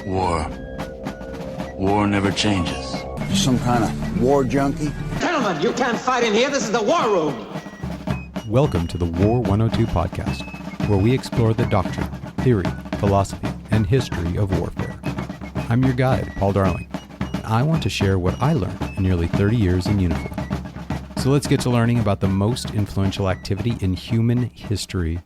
War. War never changes. You some kind of war junkie? Gentlemen, you can't fight in here. This is the war room. Welcome to the War 102 podcast, where we explore the doctrine, theory, philosophy, and history of warfare. I'm your guide, Paul Darling, and I want to share what I learned in nearly 30 years in uniform. So let's get to learning about the most influential activity in human history,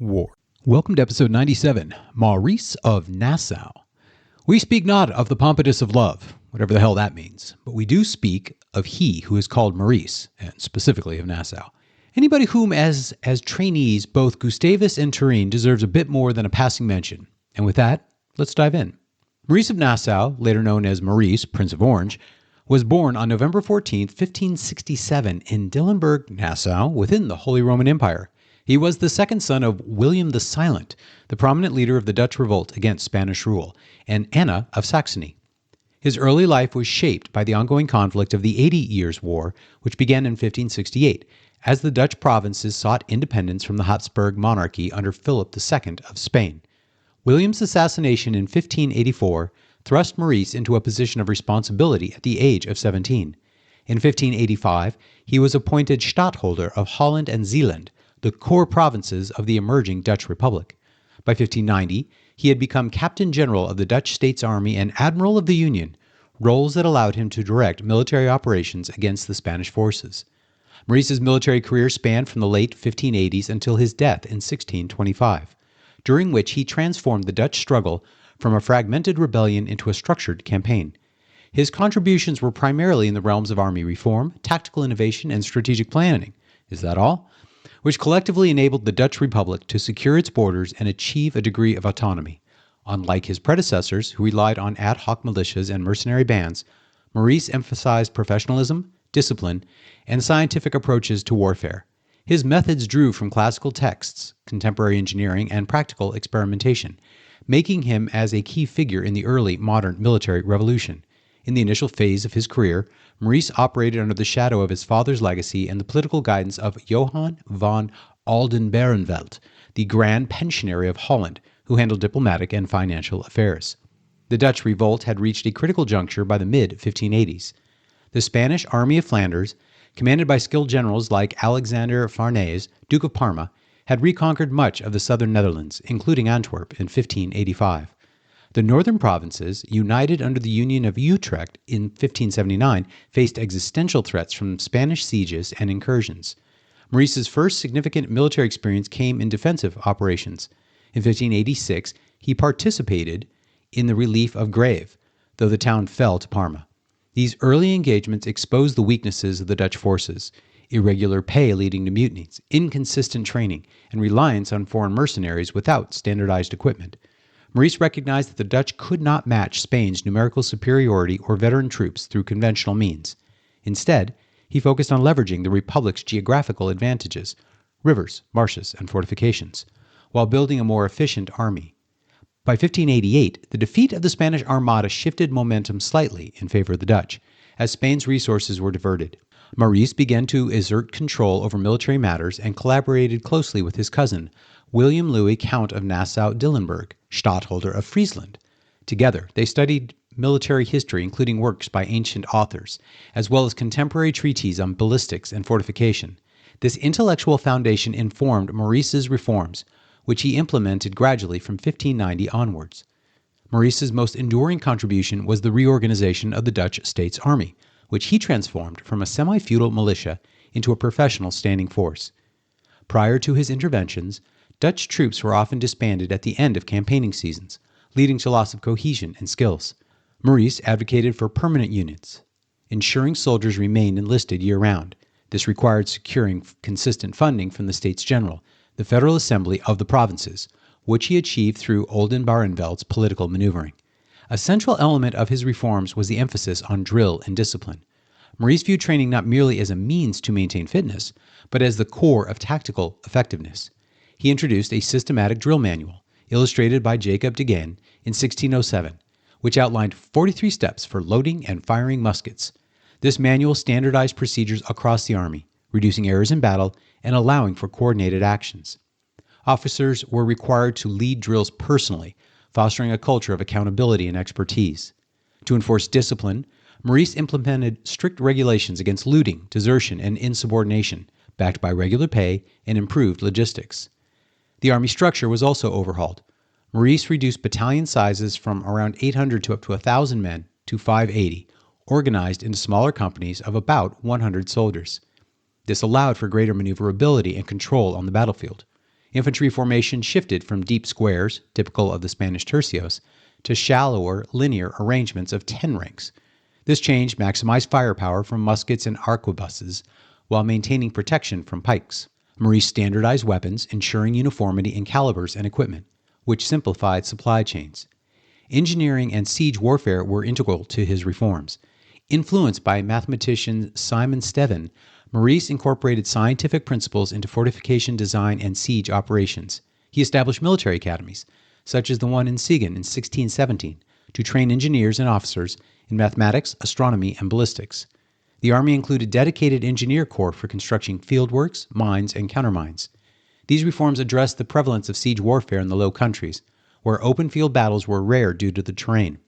war. Welcome to episode 97, Maurice of Nassau. We speak not of the Pompadour of Love, whatever the hell that means, but we do speak of he who is called Maurice, and specifically of Nassau. Anybody whom, as trainees, both Gustavus and Turenne deserves a bit more than a passing mention. And with that, let's dive in. Maurice of Nassau, later known as Maurice, Prince of Orange, was born on November 14, 1567 in Dillenburg, Nassau, within the Holy Roman Empire. He was the second son of William the Silent, the prominent leader of the Dutch revolt against Spanish rule, and Anna of Saxony. His early life was shaped by the ongoing conflict of the 80 Years' War, which began in 1568, as the Dutch provinces sought independence from the Habsburg monarchy under Philip II of Spain. William's assassination in 1584 thrust Maurice into a position of responsibility at the age of 17. In 1585, he was appointed Stadtholder of Holland and Zeeland, the core provinces of the emerging Dutch Republic. By 1590, he had become Captain General of the Dutch States Army and Admiral of the Union, roles that allowed him to direct military operations against the Spanish forces. Maurice's military career spanned from the late 1580s until his death in 1625, during which he transformed the Dutch struggle from a fragmented rebellion into a structured campaign. His contributions were primarily in the realms of army reform, tactical innovation, and strategic planning. Is that all? Which collectively enabled the Dutch Republic to secure its borders and achieve a degree of autonomy. Unlike his predecessors, who relied on ad hoc militias and mercenary bands, Maurice emphasized professionalism, discipline, and scientific approaches to warfare. His methods drew from classical texts, contemporary engineering, and practical experimentation, making him as a key figure in the early modern military revolution. In the initial phase of his career, Maurice operated under the shadow of his father's legacy and the political guidance of Johan van Oldenbarnevelt, the Grand Pensionary of Holland, who handled diplomatic and financial affairs. The Dutch revolt had reached a critical juncture by the mid-1580s. The Spanish Army of Flanders, commanded by skilled generals like Alexander Farnese, Duke of Parma, had reconquered much of the southern Netherlands, including Antwerp, in 1585. The northern provinces, united under the Union of Utrecht in 1579, faced existential threats from Spanish sieges and incursions. Maurice's first significant military experience came in defensive operations. In 1586, he participated in the relief of Grave, though the town fell to Parma. These early engagements exposed the weaknesses of the Dutch forces: irregular pay leading to mutinies, inconsistent training, and reliance on foreign mercenaries without standardized equipment. Maurice recognized that the Dutch could not match Spain's numerical superiority or veteran troops through conventional means. Instead, he focused on leveraging the Republic's geographical advantages, rivers, marshes, and fortifications, while building a more efficient army. By 1588, the defeat of the Spanish Armada shifted momentum slightly in favor of the Dutch, as Spain's resources were diverted. Maurice began to exert control over military matters and collaborated closely with his cousin, William Louis, Count of Nassau-Dillenburg, Stadtholder of Friesland. Together, they studied military history, including works by ancient authors, as well as contemporary treatises on ballistics and fortification. This intellectual foundation informed Maurice's reforms, which he implemented gradually from 1590 onwards. Maurice's most enduring contribution was the reorganization of the Dutch States Army, which he transformed from a semi-feudal militia into a professional standing force. Prior to his interventions, Dutch troops were often disbanded at the end of campaigning seasons, leading to loss of cohesion and skills. Maurice advocated for permanent units, ensuring soldiers remained enlisted year-round. This required securing consistent funding from the States General, the Federal Assembly of the provinces, which he achieved through Oldenbarnevelt's political maneuvering. A central element of his reforms was the emphasis on drill and discipline. Maurice viewed training not merely as a means to maintain fitness, but as the core of tactical effectiveness. He introduced a systematic drill manual, illustrated by Jacob de Gane in 1607, which outlined 43 steps for loading and firing muskets. This manual standardized procedures across the Army, reducing errors in battle and allowing for coordinated actions. Officers were required to lead drills personally, fostering a culture of accountability and expertise. To enforce discipline, Maurice implemented strict regulations against looting, desertion, and insubordination, backed by regular pay and improved logistics. The army structure was also overhauled. Maurice reduced battalion sizes from around 800 to up to 1,000 men to 580, organized into smaller companies of about 100 soldiers. This allowed for greater maneuverability and control on the battlefield. Infantry formation shifted from deep squares, typical of the Spanish tercios, to shallower, linear arrangements of 10 ranks. This change maximized firepower from muskets and arquebuses while maintaining protection from pikes. Maurice standardized weapons, ensuring uniformity in calibers and equipment, which simplified supply chains. Engineering and siege warfare were integral to his reforms. Influenced by mathematician Simon Stevin, Maurice incorporated scientific principles into fortification design and siege operations. He established military academies, such as the one in Siegen in 1617, to train engineers and officers in mathematics, astronomy, and ballistics. The army included dedicated engineer corps for constructing fieldworks, mines, and countermines. These reforms addressed the prevalence of siege warfare in the Low Countries, where open field battles were rare due to the terrain.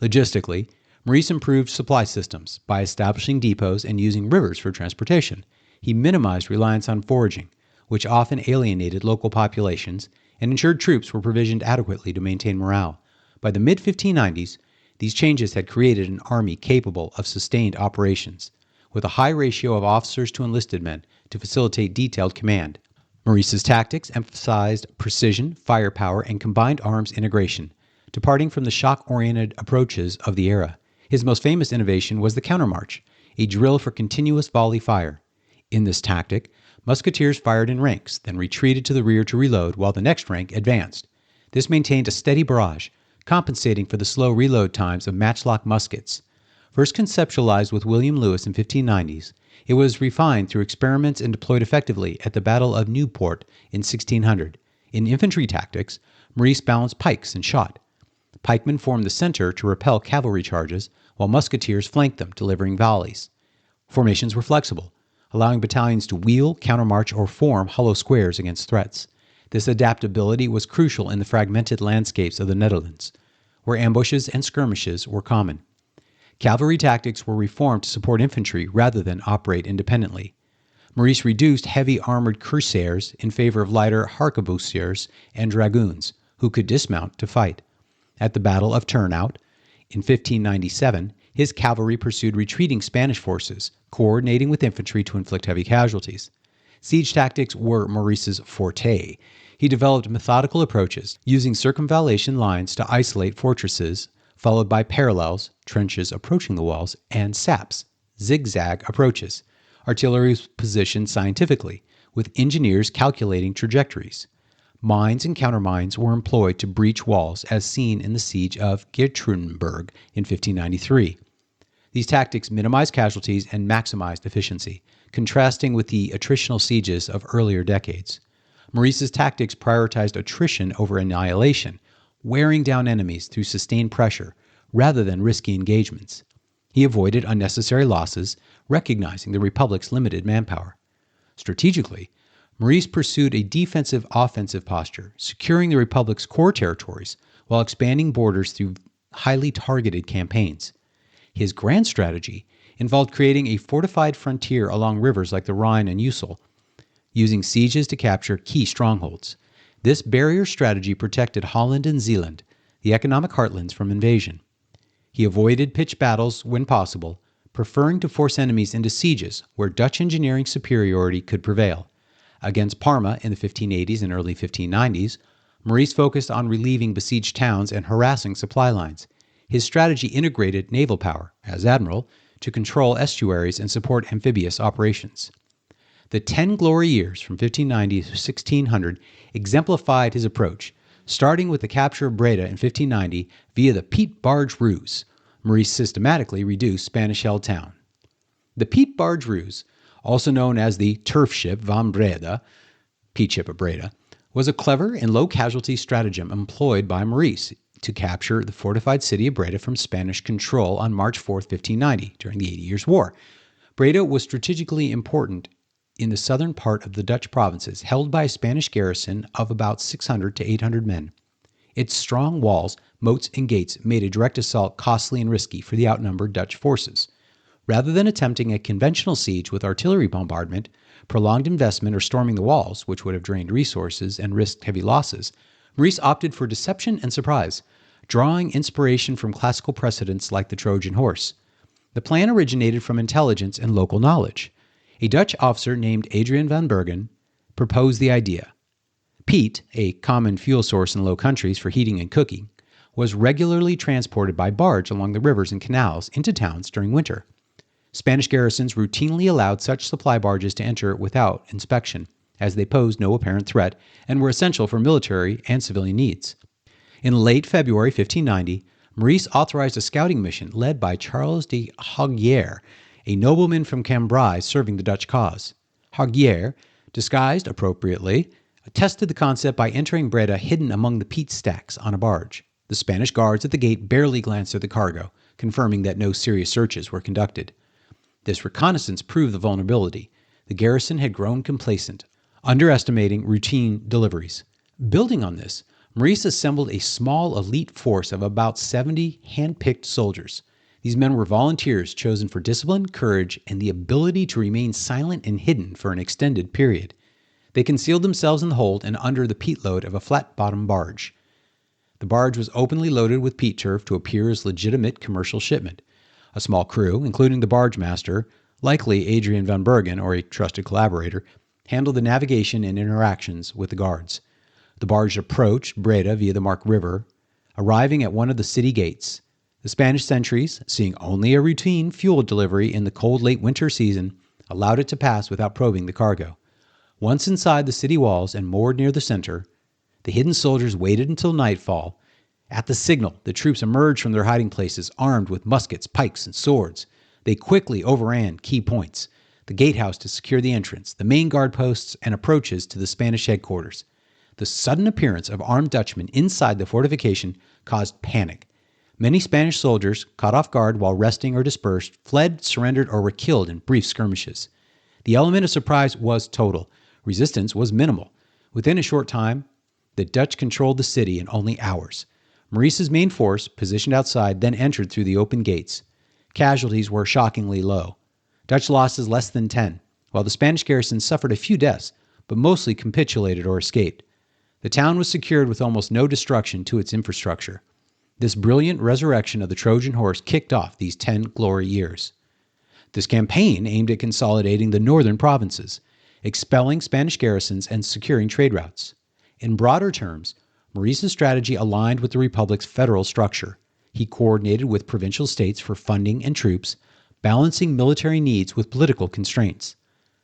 Logistically, Maurice improved supply systems by establishing depots and using rivers for transportation. He minimized reliance on foraging, which often alienated local populations, and ensured troops were provisioned adequately to maintain morale. By the mid-1590s, these changes had created an army capable of sustained operations, with a high ratio of officers to enlisted men to facilitate detailed command. Maurice's tactics emphasized precision, firepower, and combined arms integration, departing from the shock-oriented approaches of the era. His most famous innovation was the countermarch, a drill for continuous volley fire. In this tactic, musketeers fired in ranks, then retreated to the rear to reload while the next rank advanced. This maintained a steady barrage, compensating for the slow reload times of matchlock muskets. First conceptualized with William Lewis in 1590s, it was refined through experiments and deployed effectively at the Battle of Nieuport in 1600. In infantry tactics, Maurice balanced pikes and shot. Pikemen formed the center to repel cavalry charges, while musketeers flanked them, delivering volleys. Formations were flexible, allowing battalions to wheel, countermarch, or form hollow squares against threats. This adaptability was crucial in the fragmented landscapes of the Netherlands, where ambushes and skirmishes were common. Cavalry tactics were reformed to support infantry rather than operate independently. Maurice reduced heavy armored cuirassiers in favor of lighter harquebusiers and dragoons, who could dismount to fight. At the Battle of Turnhout in 1597, his cavalry pursued retreating Spanish forces, coordinating with infantry to inflict heavy casualties. Siege tactics were Maurice's forte. He developed methodical approaches, using circumvallation lines to isolate fortresses, followed by parallels, trenches approaching the walls, and saps, zigzag approaches. Artillery was positioned scientifically, with engineers calculating trajectories. Mines and countermines were employed to breach walls, as seen in the siege of Geertruidenberg in 1593. These tactics minimized casualties and maximized efficiency, contrasting with the attritional sieges of earlier decades. Maurice's tactics prioritized attrition over annihilation, wearing down enemies through sustained pressure rather than risky engagements. He avoided unnecessary losses, recognizing the Republic's limited manpower. Strategically, Maurice pursued a defensive-offensive posture, securing the Republic's core territories while expanding borders through highly targeted campaigns. His grand strategy involved creating a fortified frontier along rivers like the Rhine and Ussel, using sieges to capture key strongholds. This barrier strategy protected Holland and Zeeland, the economic heartlands, from invasion. He avoided pitched battles when possible, preferring to force enemies into sieges where Dutch engineering superiority could prevail. Against Parma in the 1580s and early 1590s, Maurice focused on relieving besieged towns and harassing supply lines. His strategy integrated naval power, as admiral, to control estuaries and support amphibious operations. The 10 glory years from 1590 to 1600 exemplified his approach, starting with the capture of Breda in 1590 via the Piet Barge ruse. Maurice systematically reduced Spanish-held town. The Piet Barge ruse, also known as the turf ship van Breda, Piet ship of Breda, was a clever and low-casualty stratagem employed by Maurice to capture the fortified city of Breda from Spanish control on March 4, 1590, during the 80 Years' War. Breda was strategically important in the southern part of the Dutch provinces, held by a Spanish garrison of about 600 to 800 men. Its strong walls, moats, and gates made a direct assault costly and risky for the outnumbered Dutch forces. Rather than attempting a conventional siege with artillery bombardment, prolonged investment, or storming the walls, which would have drained resources and risked heavy losses, Maurice opted for deception and surprise, drawing inspiration from classical precedents like the Trojan horse. The plan originated from intelligence and local knowledge. A Dutch officer named Adrian van Bergen proposed the idea. Peat, a common fuel source in Low Countries for heating and cooking, was regularly transported by barge along the rivers and canals into towns during winter. Spanish garrisons routinely allowed such supply barges to enter without inspection, as they posed no apparent threat and were essential for military and civilian needs. In late February 1590, Maurice authorized a scouting mission led by Charles de Hoggier, a nobleman from Cambrai serving the Dutch cause. Hoggier, disguised appropriately, tested the concept by entering Breda hidden among the peat stacks on a barge. The Spanish guards at the gate barely glanced at the cargo, confirming that no serious searches were conducted. This reconnaissance proved the vulnerability. The garrison had grown complacent, underestimating routine deliveries. Building on this, Maurice assembled a small elite force of about 70 hand-picked soldiers. These men were volunteers chosen for discipline, courage, and the ability to remain silent and hidden for an extended period. They concealed themselves in the hold and under the peat load of a flat-bottomed barge. The barge was openly loaded with peat turf to appear as legitimate commercial shipment. A small crew, including the barge master, likely Adrian van Bergen or a trusted collaborator, handled the navigation and interactions with the guards. The barge approached Breda via the Mark River, arriving at one of the city gates. The Spanish sentries, seeing only a routine fuel delivery in the cold late winter season, allowed it to pass without probing the cargo. Once inside the city walls and moored near the center, the hidden soldiers waited until nightfall. At the signal, the troops emerged from their hiding places armed with muskets, pikes, and swords. They quickly overran key points: the gatehouse to secure the entrance, the main guard posts, and approaches to the Spanish headquarters. The sudden appearance of armed Dutchmen inside the fortification caused panic. Many Spanish soldiers, caught off guard while resting or dispersed, fled, surrendered, or were killed in brief skirmishes. The element of surprise was total. Resistance was minimal. Within a short time, the Dutch controlled the city in only hours. Maurice's main force, positioned outside, then entered through the open gates. Casualties were shockingly low. Dutch losses less than 10, while the Spanish garrison suffered a few deaths, but mostly capitulated or escaped. The town was secured with almost no destruction to its infrastructure. This brilliant resurrection of the Trojan horse kicked off these 10 glory years. This campaign aimed at consolidating the northern provinces, expelling Spanish garrisons, and securing trade routes. In broader terms, Maurice's strategy aligned with the Republic's federal structure. He coordinated with provincial states for funding and troops, balancing military needs with political constraints.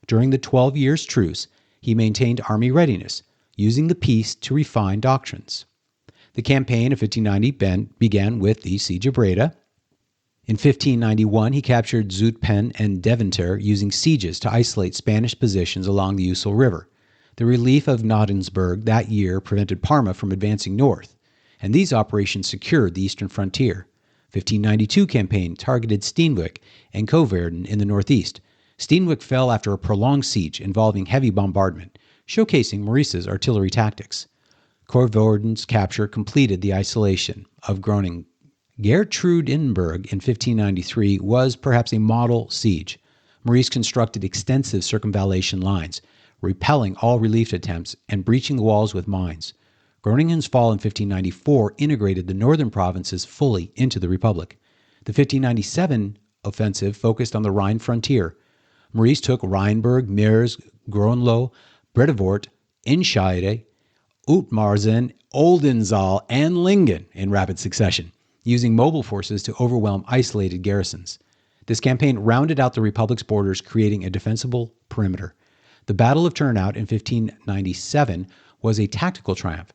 During the 12 years' truce, he maintained army readiness, using the peace to refine doctrines. The campaign of 1590 began with the Siege of Breda. In 1591, he captured Zutphen and Deventer, using sieges to isolate Spanish positions along the Ussel River. The relief of Naudensburg that year prevented Parma from advancing north, and these operations secured the eastern frontier. 1592 campaign targeted Steenwijk and Coevorden in the northeast. Steenwijk fell after a prolonged siege involving heavy bombardment, showcasing Maurice's artillery tactics. Coeverden's capture completed the isolation of Groningen. Geertruidenberg in 1593 was perhaps a model siege. Maurice constructed extensive circumvallation lines, repelling all relief attempts and breaching the walls with mines. Groningen's fall in 1594 integrated the northern provinces fully into the Republic. The 1597 offensive focused on the Rhine frontier. Maurice took Rheinberg, Mers, Groenlo, Bredevoort, Enschede, Uitmarzen, Oldenzaal, and Lingen in rapid succession, using mobile forces to overwhelm isolated garrisons. This campaign rounded out the Republic's borders, creating a defensible perimeter. The Battle of Turnhout in 1597 was a tactical triumph.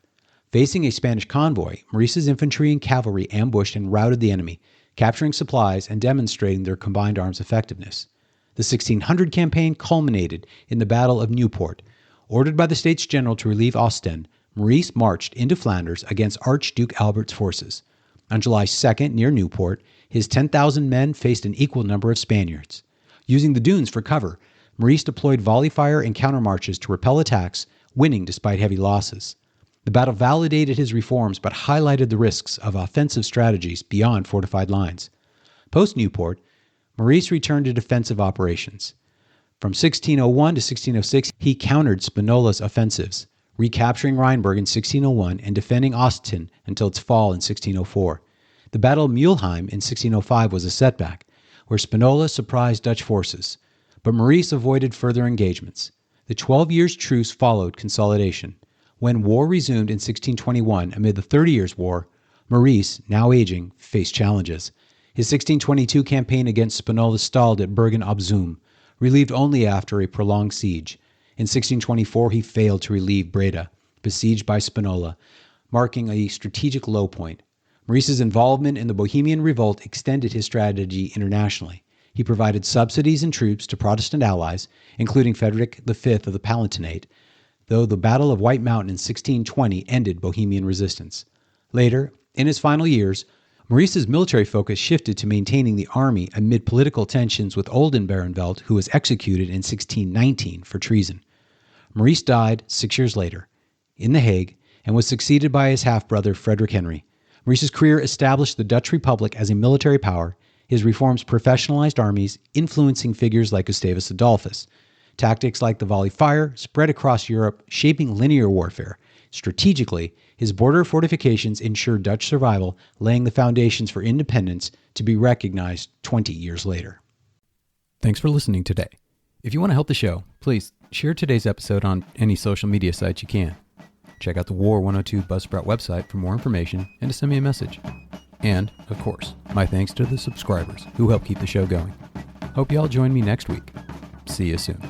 Facing a Spanish convoy, Maurice's infantry and cavalry ambushed and routed the enemy, capturing supplies and demonstrating their combined arms' effectiveness. The 1600 campaign culminated in the Battle of Nieuport. Ordered by the States General to relieve Ostend, Maurice marched into Flanders against Archduke Albert's forces. On July 2nd, near Nieuport, his 10,000 men faced an equal number of Spaniards. Using the dunes for cover, Maurice deployed volley fire and countermarches to repel attacks, winning despite heavy losses. The battle validated his reforms but highlighted the risks of offensive strategies beyond fortified lines. Post-Newport, Maurice returned to defensive operations. From 1601 to 1606, he countered Spinola's offensives, recapturing Rheinberg in 1601 and defending Ostend until its fall in 1604. The Battle of Mulheim in 1605 was a setback, where Spinola surprised Dutch forces, but Maurice avoided further engagements. The 12 years' truce followed consolidation. When war resumed in 1621 amid the 30 Years' War, Maurice, now aging, faced challenges. His 1622 campaign against Spinola stalled at Bergen op Zoom, relieved only after a prolonged siege. In 1624, he failed to relieve Breda, besieged by Spinola, marking a strategic low point. Maurice's involvement in the Bohemian Revolt extended his strategy internationally. He provided subsidies and troops to Protestant allies, including Frederick V of the Palatinate, though the Battle of White Mountain in 1620 ended Bohemian resistance. Later, in his final years, Maurice's military focus shifted to maintaining the army amid political tensions with Oldenbarnevelt, who was executed in 1619 for treason. Maurice died 6 years later, in The Hague, and was succeeded by his half-brother Frederick Henry. Maurice's career established the Dutch Republic as a military power. His reforms professionalized armies, influencing figures like Gustavus Adolphus. Tactics like the volley fire spread across Europe, shaping linear warfare. Strategically, his border fortifications ensured Dutch survival, laying the foundations for independence to be recognized 20 years later. Thanks for listening today. If you want to help the show, please share today's episode on any social media sites you can. Check out the War 102 Buzzsprout website for more information and to send me a message. And, of course, my thanks to the subscribers who help keep the show going. Hope you all join me next week. See you soon.